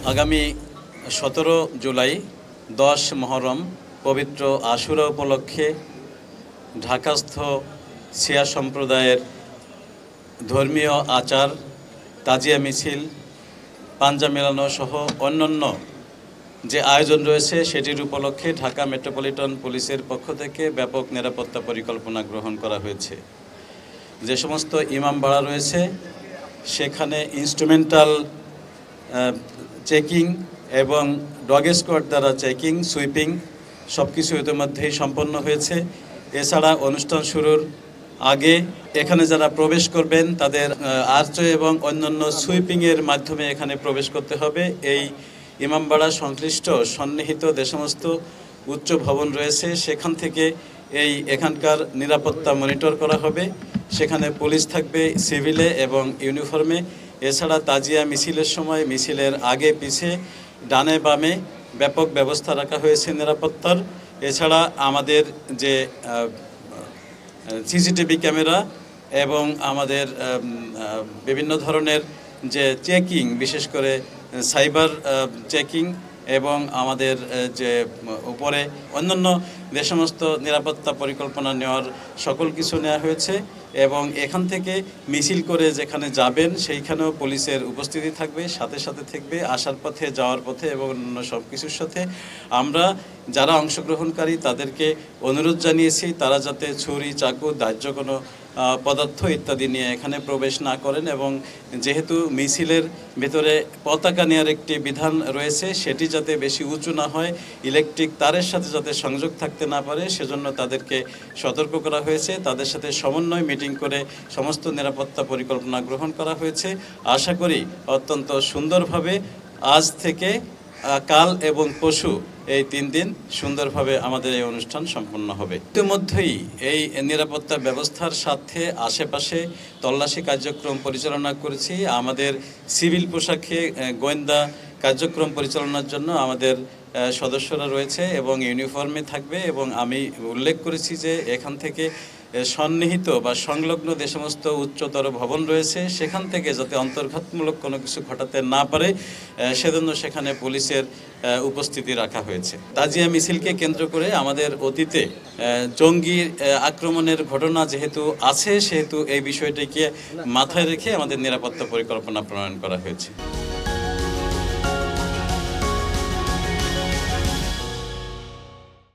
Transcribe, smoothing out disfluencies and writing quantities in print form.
আগামী 17 জুলাই 10 মহরম পবিত্র আশুরা উপলক্ষে ঢাকাস্থ শিয়া সম্প্রদায়ের ধর্মীয় আচার, তাজিয়া মিছিল, পাঞ্জা মেলানো সহ অন্যান্য যে আয়োজন রয়েছে সেটির উপলক্ষে ঢাকা মেট্রোপলিটন পুলিশের পক্ষ থেকে ব্যাপক নিরাপত্তা পরিকল্পনা গ্রহণ করা হয়েছে। যে সমস্ত ইমামবাড়া রয়েছে সেখানে ইনস্ট্রুমেন্টাল চেকিং এবং ডগ স্কোয়াড দ্বারা চেকিং, সুইপিং সব কিছু ইতিমধ্যেই সম্পন্ন হয়েছে। এছাড়া অনুষ্ঠান শুরুর আগে এখানে যারা প্রবেশ করবেন তাদের আর্চ এবং অন্যান্য সুইপিংয়ের মাধ্যমে এখানে প্রবেশ করতে হবে। এই ইমামবাড়া সংশ্লিষ্ট সন্নিহিত যে সমস্ত উচ্চ ভবন রয়েছে সেখান থেকে এখানকার নিরাপত্তা মনিটর করা হবে। সেখানে পুলিশ থাকবে সিভিলে এবং ইউনিফর্মে। এছাড়া তাজিয়া মিছিলের সময় মিছিলের আগে পিছে ডানে বামে ব্যাপক ব্যবস্থা রাখা হয়েছে নিরাপত্তার। এছাড়া আমাদের যে সিসিটিভি ক্যামেরা এবং আমাদের বিভিন্ন ধরনের যে চেকিং, বিশেষ করে সাইবার চেকিং এবং আমাদের যে উপরে অন্যান্য যে সমস্ত নিরাপত্তা পরিকল্পনা নেওয়ার সকল কিছু নেওয়া হয়েছে। এবং এখান থেকে মিছিল করে যেখানে যাবেন সেইখানেও পুলিশের উপস্থিতি থাকবে, সাথে সাথে থাকবে আসার পথে, যাওয়ার পথে এবং অন্য সব কিছুর সাথে। আমরা যারা অংশগ্রহণকারী তাদেরকে অনুরোধ জানিয়েছি তারা যাতে ছুরি, চাকু, দাহ্য কোনো পদার্থ ইত্যাদি নিয়ে এখানে প্রবেশ না করেন। এবং যেহেতু মিছিলের ভেতরে পতাকা নেওয়ার একটি বিধান রয়েছে সেটি যাতে বেশি উঁচু না হয়, ইলেকট্রিক তারের সাথে যাতে সংযোগ থাকতে না পারে সেজন্য তাদেরকে সতর্ক করা হয়েছে। তাদের সাথে সমন্বয় মিটিং করে সমস্ত নিরাপত্তা পরিকল্পনা গ্রহণ করা হয়েছে। আশা করি অত্যন্ত সুন্দরভাবে আজ থেকে কাল এবং পরশু এই 3 দিন সুন্দরভাবে আমাদের এই অনুষ্ঠান সম্পন্ন হবে। ইতিমধ্যেই এই নিরাপত্তা ব্যবস্থার সাথে আশেপাশে তল্লাশি কার্যক্রম পরিচালনা করেছি। আমাদের সিভিল পোশাকে গোয়েন্দা কার্যক্রম পরিচালনার জন্য আমাদের সদস্যরা রয়েছে এবং ইউনিফর্মে থাকবে। এবং আমি উল্লেখ করেছি যে এখান থেকে সন্নিহিত বা সংলগ্ন যে সমস্ত উচ্চতর ভবন রয়েছে সেখান থেকে যাতে অন্তর্ঘাতমূলক কোনো কিছু ঘটাতে না পারে সেজন্য সেখানে পুলিশের উপস্থিতি রাখা হয়েছে। তাজিয়া মিছিলকে কেন্দ্র করে আমাদের অতীতে জঙ্গি আক্রমণের ঘটনা যেহেতু আছে সেহেতু এই বিষয়টিকে মাথায় রেখে আমাদের নিরাপত্তা পরিকল্পনা প্রণয়ন করা হয়েছে।